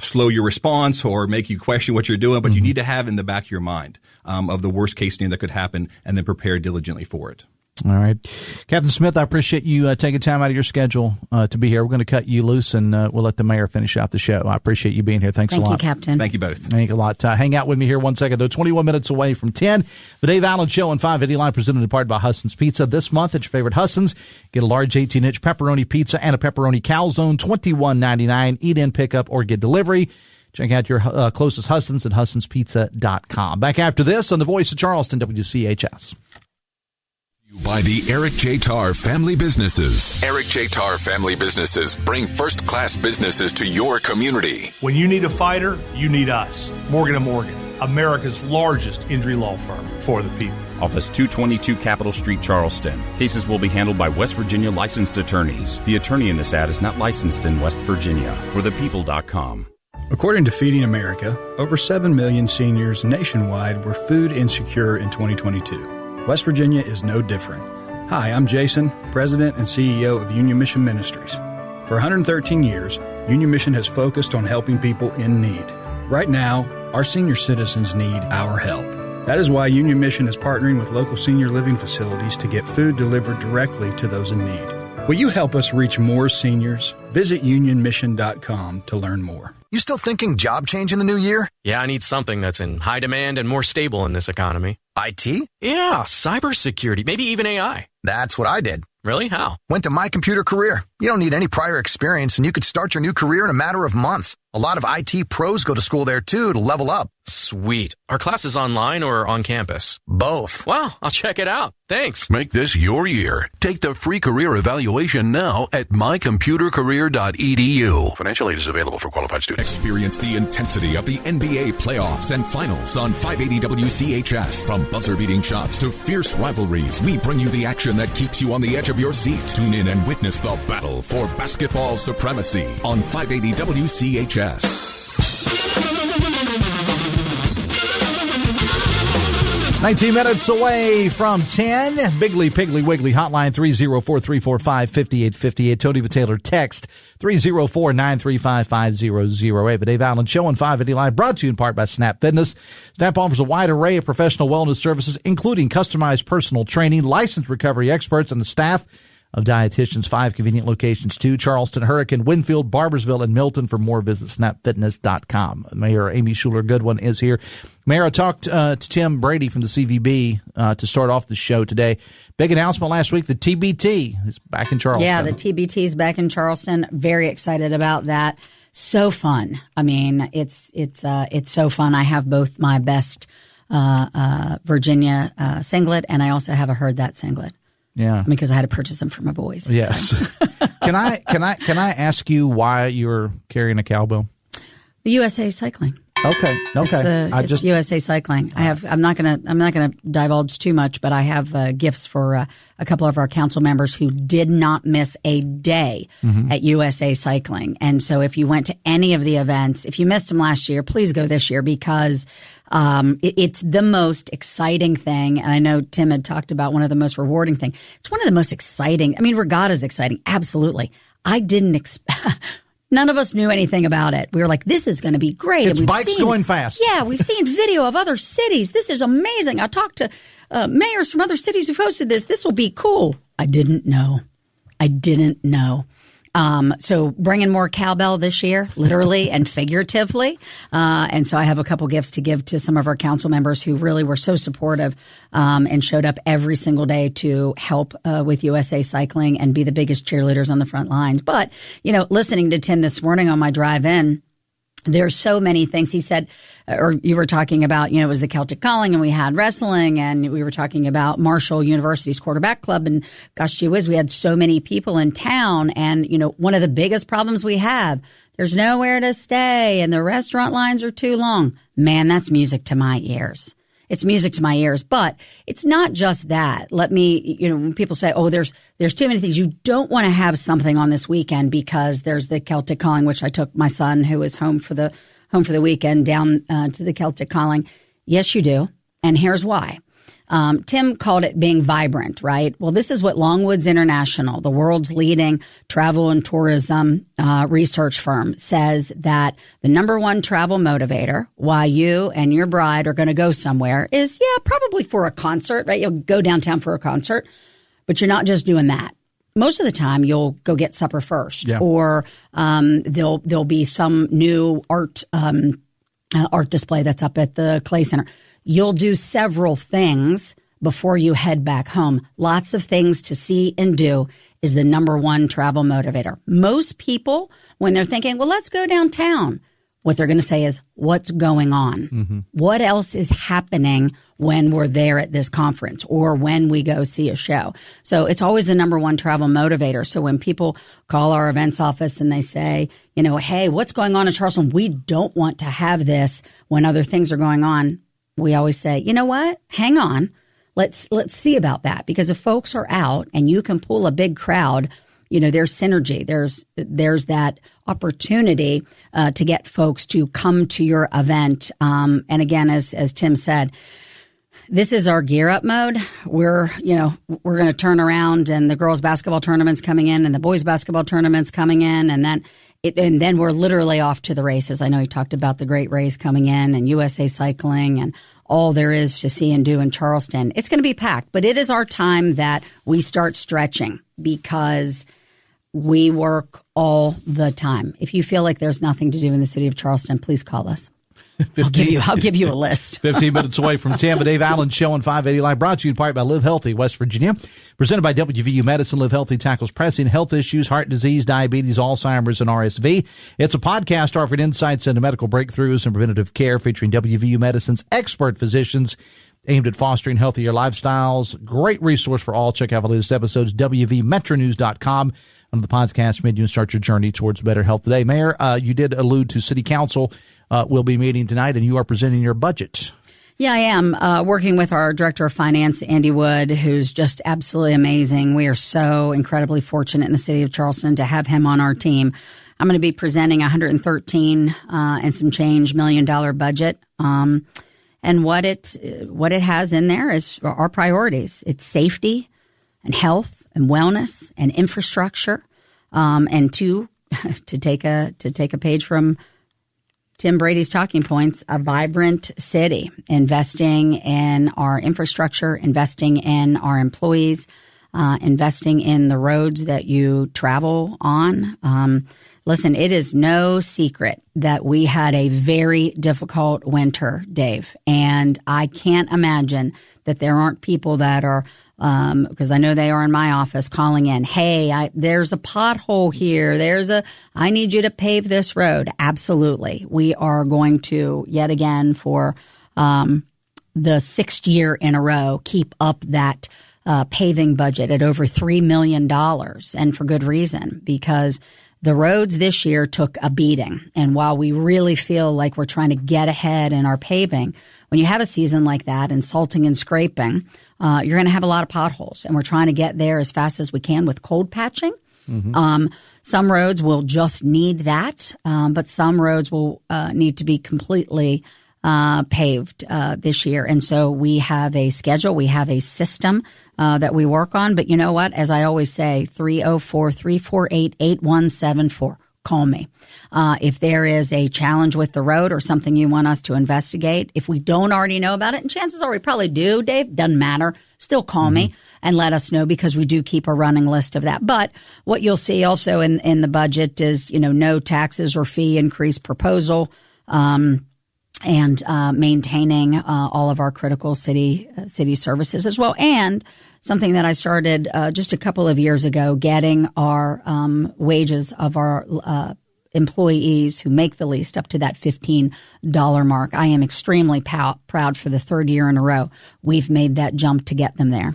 slow your response or make you question what you're doing, but you need to have in the back of your mind of the worst case scenario that could happen and then prepare diligently for it. All right. Captain Smith, I appreciate you taking time out of your schedule to be here. We're going to cut you loose and we'll let the mayor finish out the show. I appreciate you being here. Thanks a lot. Thank you, Captain. Thank you both. Thank you a lot. Hang out with me here 1 second, though. 21 minutes away from 10. The Dave Allen Show on 580 Live, presented in part by Huston's Pizza. This month at your favorite Huston's, get a large 18-inch pepperoni pizza and a pepperoni calzone, $21.99. Eat in, pick up, or get delivery. Check out your closest Huston's at hustonspizza.com. Back after this on the Voice of Charleston, WCHS. By the Eric J. Tarr Family Businesses. Eric J. Tarr Family Businesses bring first-class businesses to your community. When you need a fighter, you need us. Morgan & Morgan, America's largest injury law firm for the people. Office 222 Capitol Street, Charleston. Cases will be handled by West Virginia licensed attorneys. The attorney in this ad is not licensed in West Virginia. ForThePeople.com. According to Feeding America, over 7 million seniors nationwide were food insecure in 2022. West Virginia is no different. Hi, I'm Jason, President and CEO of Union Mission Ministries. For 113 years, Union Mission has focused on helping people in need. Right now, our senior citizens need our help. That is why Union Mission is partnering with local senior living facilities to get food delivered directly to those in need. Will you help us reach more seniors? Visit unionmission.com to learn more. You still thinking job change in the new year? Yeah, I need something that's in high demand and more stable in this economy. IT? Yeah, cybersecurity, maybe even AI. That's what I did. Really? How? Went to My Computer Career. You don't need any prior experience, and you could start your new career in a matter of months. A lot of IT pros go to school there, too, to level up. Sweet. Are classes online or on campus? Both. Wow, I'll check it out. Thanks. Make this your year. Take the free career evaluation now at mycomputercareer.edu. Financial aid is available for qualified students. Experience the intensity of the NBA playoffs and finals on 580 WCHS. From buzzer-beating shots to fierce rivalries, we bring you the action that keeps you on the edge of your seat. Tune in and witness the battle for basketball supremacy on 580 WCHS. 19 minutes away from 10. Biggly Piggly Wiggly hotline 304-345-5858. Tony Taylor text 304-935-5008. The Dave Allen Show on 580 Live, brought to you in part by Snap Fitness. Snap offers a wide array of professional wellness services, including customized personal training, licensed recovery experts, and the staff of dietitians. 5 convenient locations too: Charleston, Hurricane, Winfield, Barbersville, and Milton. For more, visit snapfitness.com. Mayor Amy Shuler Goodwin is here. Mayor, I talked to Tim Brady from the CVB to start off the show today. Big announcement last week: the TBT is back in Charleston. Yeah, the TBT is back in Charleston. Very excited about that. So fun. I mean, it's so fun. I have both my best Virginia singlet, and I also have a Heard That singlet. Yeah, because I had to purchase them for my boys. Yes. So. Can I ask you why you're carrying a cowbell? USA Cycling. Okay. It's USA Cycling. I'm not gonna divulge too much, but I have gifts for a couple of our council members who did not miss a day at USA Cycling. And so, if you went to any of the events, if you missed them last year, please go this year, because it's the most exciting thing. And I know Tim had talked about one of the most rewarding things. It's one of the most exciting. I mean, regatta is exciting. Absolutely. I didn't expect. None of us knew anything about it. We were like, this is going to be great. It's bikes going fast. Yeah, we've seen video of other cities. This is amazing. I talked to mayors from other cities who've hosted this. This will be cool. I didn't know. So bringing more cowbell this year, literally and figuratively. And so I have a couple gifts to give to some of our council members who really were so supportive and showed up every single day to help with USA Cycling and be the biggest cheerleaders on the front lines. But, listening to Tim this morning on my drive in, there's so many things he said, or you were talking about, it was the Celtic Calling, and we had wrestling, and we were talking about Marshall University's quarterback club, and gosh gee whiz, we had so many people in town. And, one of the biggest problems we have, there's nowhere to stay and the restaurant lines are too long. Man, that's music to my ears. It's music to my ears, but it's not just that. Let me, when people say, oh, there's too many things, you don't want to have something on this weekend because there's the Celtic Calling, which I took my son who was home for the weekend down to the Celtic Calling. Yes, you do. And here's why. Tim called it being vibrant, right? Well, this is what Longwoods International, the world's leading travel and tourism research firm, says that the number one travel motivator why you and your bride are going to go somewhere is, probably for a concert, right? You'll go downtown for a concert, but you're not just doing that. Most of the time, you'll go get supper first, or there'll be some new art display that's up at the Clay Center. You'll do several things before you head back home. Lots of things to see and do is the number one travel motivator. Most people, when they're thinking, well, let's go downtown, what they're going to say is, what's going on? Mm-hmm. What else is happening when we're there at this conference or when we go see a show? So it's always the number one travel motivator. So when people call our events office and they say, hey, what's going on in Charleston? We don't want to have this when other things are going on. We always say, you know what? Hang on. Let's see about that. Because if folks are out and you can pull a big crowd, there's synergy. There's that opportunity to get folks to come to your event. And again, as Tim said, this is our gear up mode. We're going to turn around, and the girls basketball tournament's coming in and the boys basketball tournament's coming in, and then we're literally off to the races. I know you talked about the great race coming in and USA Cycling and all there is to see and do in Charleston. It's going to be packed, but it is our time that we start stretching because we work all the time. If you feel like there's nothing to do in the city of Charleston, please call us. I'll give you a list. 15 minutes away from Tampa. Dave Allen Show on 580 Live, brought to you in part by Live Healthy, West Virginia. Presented by WVU Medicine. Live Healthy tackles pressing health issues, heart disease, diabetes, Alzheimer's, and RSV. It's a podcast offering insights into medical breakthroughs and preventative care, featuring WVU Medicine's expert physicians aimed at fostering healthier lifestyles. Great resource for all. Check out the latest episodes, WVMetronews.com. Under the podcast menu and start your journey towards better health today. Mayor, you did allude to City Council will be meeting tonight, and you are presenting your budget. Yeah, I am working with our Director of Finance, Andy Wood, who's just absolutely amazing. We are so incredibly fortunate in the city of Charleston to have him on our team. I'm going to be presenting $113 and some change $1 million budget. And what it has in there is our priorities. It's safety and health and wellness and infrastructure, and to take a page from Tim Brady's talking points, a vibrant city, investing in our infrastructure, investing in our employees, investing in the roads that you travel on. Listen, it is no secret that we had a very difficult winter, Dave, and I can't imagine that there aren't people that are because I know they are in my office calling in, hey, there's a pothole here. I need you to pave this road. Absolutely. We are going to, yet again, for the sixth year in a row, keep up that paving budget at over $3 million. And for good reason, because the roads this year took a beating. And while we really feel like we're trying to get ahead in our paving, when you have a season like that and salting and scraping, you're going to have a lot of potholes. And we're trying to get there as fast as we can with cold patching. Mm-hmm. Some roads will just need that, but some roads will need to be completely paved this year. And so we have a schedule. We have a system that we work on. But you know what? As I always say, 304-348-8174. Call me. If there is a challenge with the road or something you want us to investigate, if we don't already know about it, and chances are we probably do, Dave, doesn't matter, still call me and let us know, because we do keep a running list of that. But what you'll see also in the budget is, no taxes or fee increase proposal, and maintaining all of our critical city services as well. And something that I started just a couple of years ago, getting our wages of our employees who make the least up to that $15 mark. I am extremely proud for the third year in a row. We've made that jump to get them there.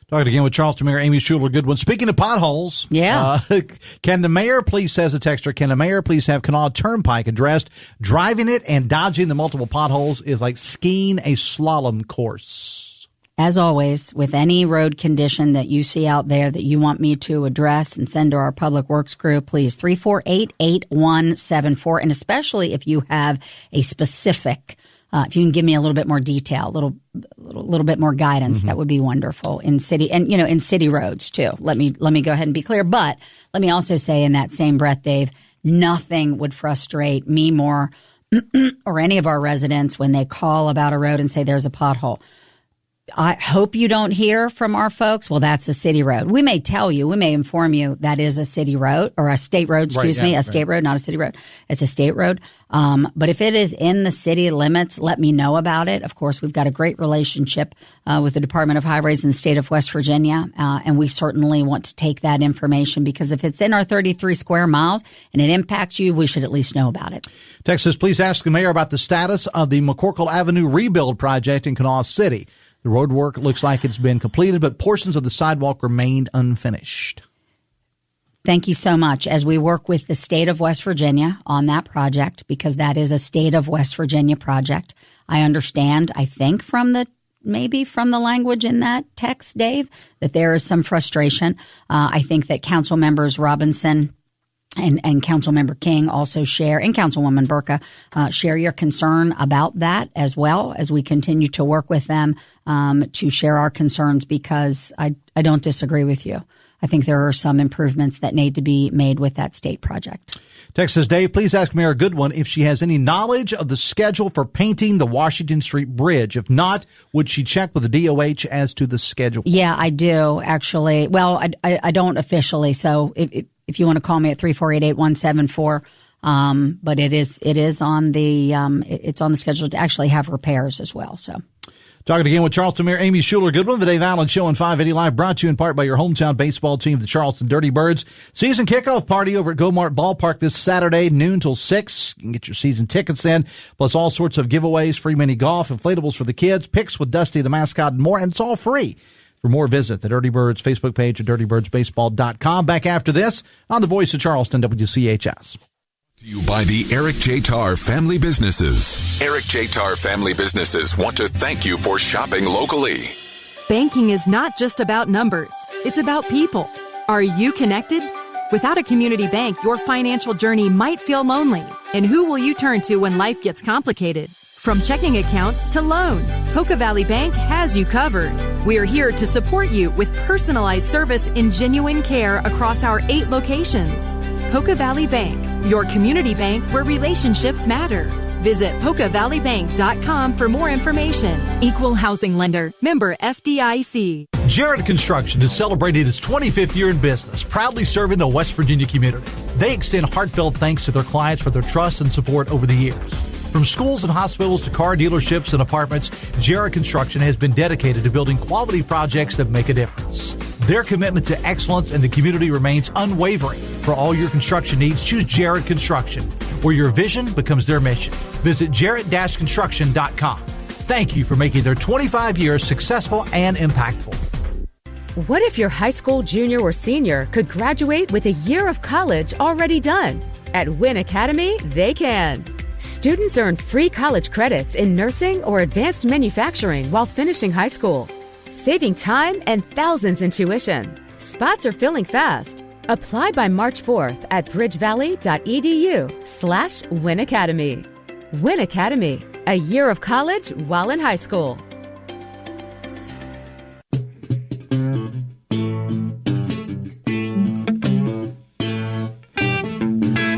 Talking again with Charleston Mayor Amy Shuler Goodwin. Speaking of potholes, can the mayor please, says a texter, can the mayor please have Kanawha Turnpike addressed? Driving it and dodging the multiple potholes is like skiing a slalom course. As always, with any road condition that you see out there that you want me to address and send to our public works crew, please 348-8174. And especially if you have a specific, if you can give me a little bit more detail, a little bit more guidance, that would be wonderful in city and, in city roads too. Let me go ahead and be clear. But let me also say in that same breath, Dave, nothing would frustrate me more or any of our residents when they call about a road and say there's a pothole. I hope you don't hear from our folks, well, that's a city road. We may tell you, we may inform you that is a city road or a state road, state road, not a city road. It's a state road. But if it is in the city limits, let me know about it. Of course, we've got a great relationship with the Department of Highways in the state of West Virginia. And we certainly want to take that information, because if it's in our 33 square miles and it impacts you, we should at least know about it. Texas, please ask the mayor about the status of the McCorkle Avenue rebuild project in Kanawha City. The road work looks like it's been completed, but portions of the sidewalk remained unfinished. Thank you so much. As we work with the state of West Virginia on that project, because that is a state of West Virginia project, I understand, I think maybe from the language in that text, Dave, that there is some frustration. I think that council members Robinson and Councilmember King also share, and Councilwoman Burka share your concern about that, as well as we continue to work with them to share our concerns, because I don't disagree with you. I think there are some improvements that need to be made with that state project. Texas Dave, please ask Mayor Goodwin if she has any knowledge of the schedule for painting the Washington Street Bridge. If not, would she check with the DOH as to the schedule? Yeah, I do, actually. Well, I don't officially, so if you want to call me at 348-8174, But it is on the it's on the schedule to actually have repairs as well. So. Talking again with Charleston Mayor Amy Shuler Goodwin, the Dave Allen Show on 580 Live, brought to you in part by your hometown baseball team, the Charleston Dirty Birds. Season kickoff party over at Go-Mart Ballpark this Saturday, noon till 6. You can get your season tickets in, plus all sorts of giveaways, free mini golf, inflatables for the kids, picks with Dusty the mascot, and more, and it's all free. For more, visit the Dirty Birds Facebook page at dirtybirdsbaseball.com. Back after this on the Voice of Charleston, WCHS. You by the Eric J. Tarr Family Businesses. Eric J. Tarr Family Businesses want to thank you for shopping locally. Banking is not just about numbers. It's about people. Are you connected? Without a community bank, your financial journey might feel lonely. And who will you turn to when life gets complicated? From checking accounts to loans, Poca Valley Bank has you covered. We are here to support you with personalized service and genuine care across our 8 locations. Poca Valley Bank, your community bank where relationships matter. Visit PocaValleyBank.com for more information. Equal housing lender. Member FDIC. Jarrett Construction has celebrated its 25th year in business, proudly serving the West Virginia community. They extend heartfelt thanks to their clients for their trust and support over the years. From schools and hospitals to car dealerships and apartments, Jarrett Construction has been dedicated to building quality projects that make a difference. Their commitment to excellence in the community remains unwavering. For all your construction needs, choose Jarrett Construction, where your vision becomes their mission. Visit jarrett-construction.com. Thank you for making their 25 years successful and impactful. What if your high school junior or senior could graduate with a year of college already done? At Wynn Academy, they can. Students earn free college credits in nursing or advanced manufacturing while finishing high school, saving time and thousands in tuition. Spots are filling fast. Apply by March 4th at bridgevalley.edu/Wynn Academy. Wynn Academy, a year of college while in high school.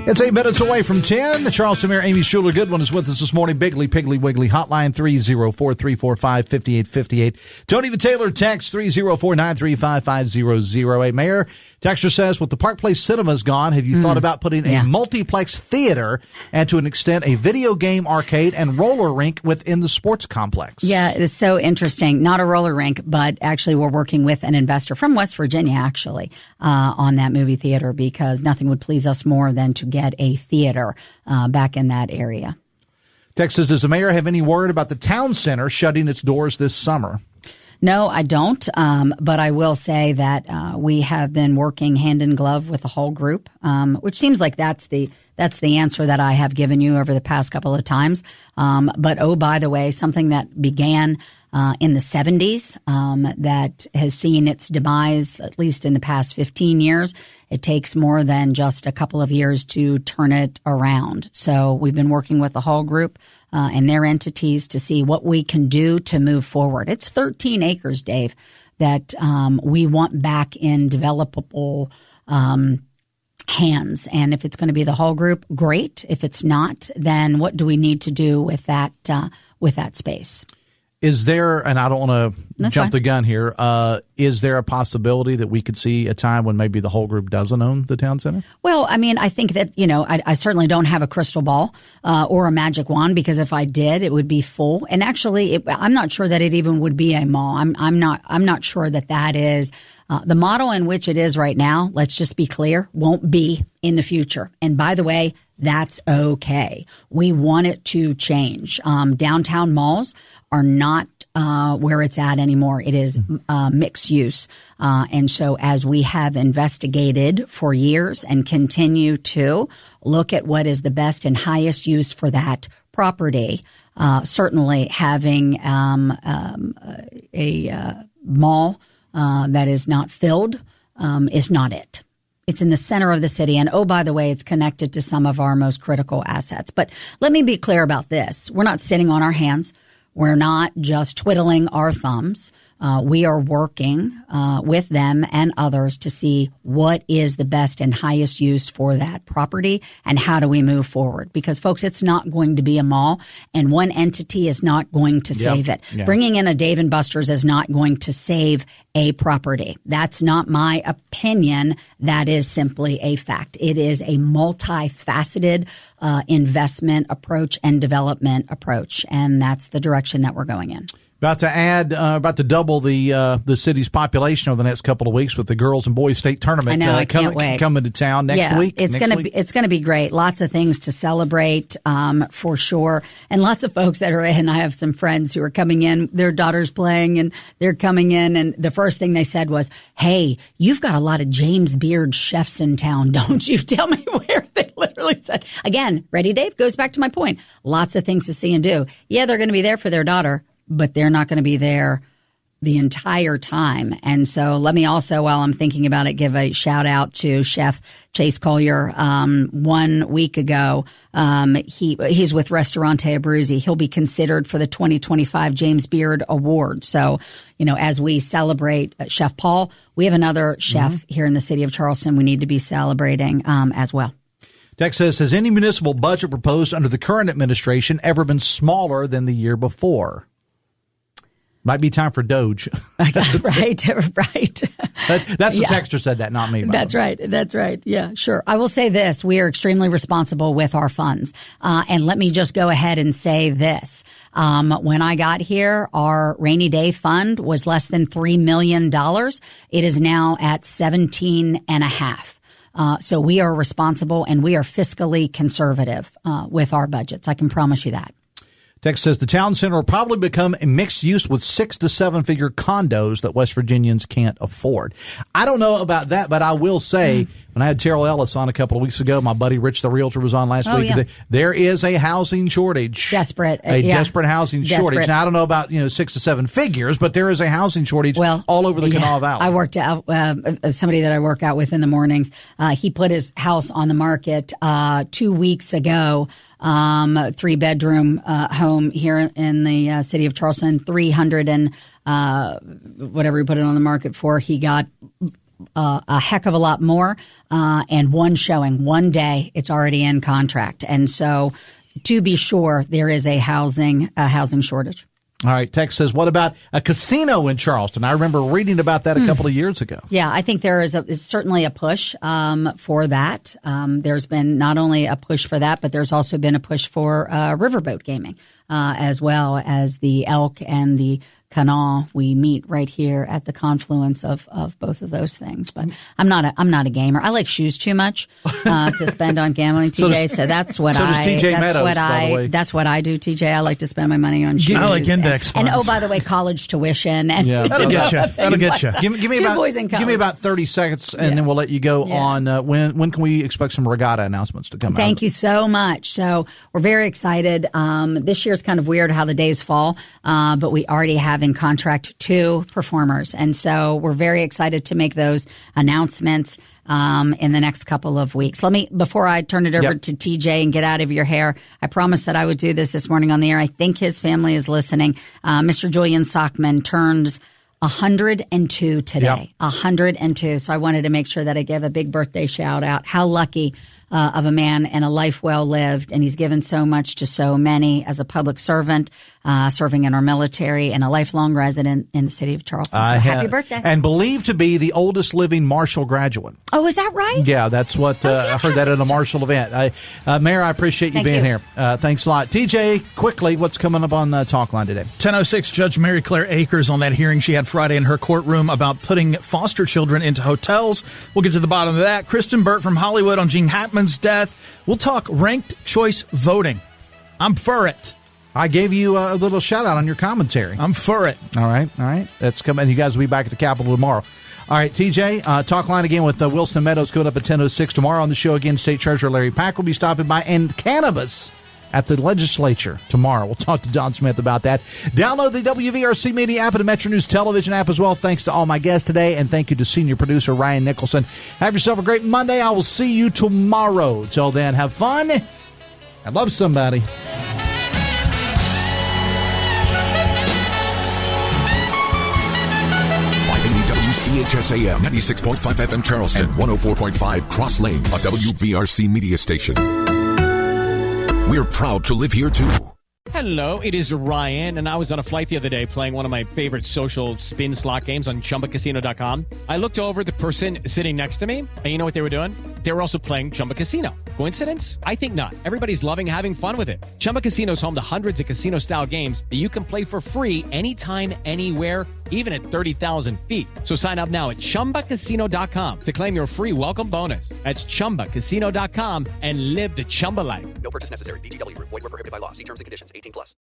It's 8 minutes away from 10. The Charleston Mayor Amy Shuler Goodwin is with us this morning. Bigly, Piggly, Wiggly, hotline 304-345-5858. Tony the Taylor, text 304-935-5008. Mayor, texter says, with the Park Place Cinemas gone, have you thought about putting a multiplex theater and to an extent a video game arcade and roller rink within the sports complex? Yeah, it's so interesting. Not a roller rink, but actually we're working with an investor from West Virginia, actually, on that movie theater, because nothing would please us more than to get a theater back in that area. Texas, does the mayor have any word about the town center shutting its doors this summer? No, I don't. But I will say that we have been working hand in glove with the whole group, which seems like that's the answer that I have given you over the past couple of times. But oh, by the way, something that began in the 70s that has seen its demise, at least in the past 15 years. It takes more than just a couple of years to turn it around. So we've been working with the whole group and their entities to see what we can do to move forward. It's 13 acres, Dave, that we want back in developable hands. And if it's going to be the whole group, great. If it's not, then what do we need to do with that space? Is there, and I don't want to jump the gun here, is there a possibility that we could see a time when maybe the whole group doesn't own the town center? Well, I mean, I think that, I certainly don't have a crystal ball or a magic wand, because if I did, it would be full. And actually, I'm not sure that it even would be a mall. I'm not sure that is the model in which it is right now. Let's just be clear, won't be in the future. And by the way, that's okay. We want it to change. Downtown malls are not where it's at anymore. It is mixed use. And so as we have investigated for years and continue to look at what is the best and highest use for that property, certainly having a mall that is not filled is not it. It's in the center of the city. And oh, by the way, it's connected to some of our most critical assets. But let me be clear about this. We're not sitting on our hands. We're not just twiddling our thumbs. we are working with them and others to see what is the best and highest use for that property and how do we move forward. Because, folks, it's not going to be a mall, and one entity is not going to save it. Yeah. Bringing in a Dave & Buster's is not going to save a property. That's not my opinion. That is simply a fact. It is a multifaceted investment approach and development approach, and that's the direction that we're going in. About to double the city's population over the next couple of weeks with the girls and boys state tournament. I know, I can't wait. Coming to town next week. It's going to be great. Lots of things to celebrate, for sure. And lots of folks that are in. I have some friends who are coming in. Their daughter's playing, and they're coming in. And the first thing they said was, "Hey, you've got a lot of James Beard chefs in town, don't you?" Tell me where. They literally said. Again, Ready Dave goes back to my point. Lots of things to see and do. Yeah, they're going to be there for their daughter, but they're not going to be there the entire time. And so let me also, while I'm thinking about it, give a shout out to Chef Chase Collier. 1 week ago, he's with Ristorante Abruzzi. He'll be considered for the 2025 James Beard Award. So, as we celebrate Chef Paul, we have another chef here in the city of Charleston we need to be celebrating as well. Tex says, has any municipal budget proposed under the current administration ever been smaller than the year before? Might be time for Doge. Right. That's the texter said that, not me. That's right. Yeah, sure. I will say this. We are extremely responsible with our funds. And let me just go ahead and say this. When I got here, our rainy day fund was less than $3 million. It is now at 17.5. So we are responsible and we are fiscally conservative with our budgets. I can promise you that. Tex says the town center will probably become a mixed use with 6 to 7 figure condos that West Virginians can't afford. I don't know about that, but I will say when I had Terrell Ellis on a couple of weeks ago, my buddy Rich the Realtor was on last week. Yeah. There is a housing shortage. Desperate housing shortage. Now I don't know about 6 to 7 figures, but there is a housing shortage all over the Kanawha Valley. I worked out somebody that I work out with in the mornings. He put his house on the market 2 weeks ago. 3-bedroom home here in the city of Charleston, 300 and whatever he put it on the market for. He got a heck of a lot more, and one showing, one day, it's already in contract. And so, to be sure, there is a housing shortage. All right. Tex says, what about a casino in Charleston? I remember reading about that a couple of years ago. Yeah, I think there is certainly a push for that. There's been not only a push for that, but there's also been a push for riverboat gaming, as well as the Elk and the Kanawha. We meet right here at the confluence of both of those things. But I'm not a gamer. I like shoes too much to spend on gambling, TJ. So that's what does TJ Meadows, by the way. That's what I do, TJ. I like to spend my money on shoes. I like index funds. And by the way, college tuition. And that'll get you. That'll get you. Give me about 30 seconds, and then we'll let you go on. When can we expect some regatta announcements to come out? Thank you so much. So we're very excited. This year's kind of weird how the days fall, but we already have in contract 2 performers. And so we're very excited to make those announcements in the next couple of weeks. Before I turn it over to TJ and get out of your hair, I promised that I would do this morning on the air. I think his family is listening. Mr. Julian Sockman turns 102 today. Yep. 102. So I wanted to make sure that I give a big birthday shout out. How lucky of a man and a life well lived. And he's given so much to so many as a public servant, serving in our military, and a lifelong resident in the city of Charleston. So happy birthday. And believed to be the oldest living Marshall graduate. Oh, is that right? Yeah, that's what I heard that at a Marshall event. Mayor, I appreciate you being here. Thanks a lot. TJ, quickly, what's coming up on Talk Line today? 10:06, Judge Mary Claire Akers on that hearing she had Friday in her courtroom about putting foster children into hotels. We'll get to the bottom of that. Kristen Burt from Hollywood on Gene Hackman's death. We'll talk ranked choice voting. I'm for it. I gave you a little shout out on your commentary. I'm for it. All right. That's coming. You guys will be back at the Capitol tomorrow. All right, TJ, Talk Line again with Wilson Meadows coming up at 10:06 tomorrow on the show. Again, State Treasurer Larry Pack will be stopping by, and cannabis at the legislature tomorrow. We'll talk to Don Smith about that. Download the WVRC Media app and the Metro News television app as well. Thanks to all my guests today, and thank you to senior producer Ryan Nicholson. Have yourself a great Monday. I will see you tomorrow. Till then, have fun and love somebody. WCHS AM 96.5 FM Charleston and 104.5 Cross Lanes, a WVRC media station. We're proud to live here too. Hello, it is Ryan, and I was on a flight the other day playing one of my favorite social spin slot games on ChumbaCasino.com. I looked over at the person sitting next to me, and you know what they were doing? They were also playing Chumba Casino. Coincidence? I think not. Everybody's loving having fun with it. Chumba Casino is home to hundreds of casino-style games that you can play for free anytime, anywhere, even at 30,000 feet. So sign up now at ChumbaCasino.com to claim your free welcome bonus. That's ChumbaCasino.com and live the Chumba life. No purchase necessary. VGW. Void where prohibited by law. See terms and conditions. 18+.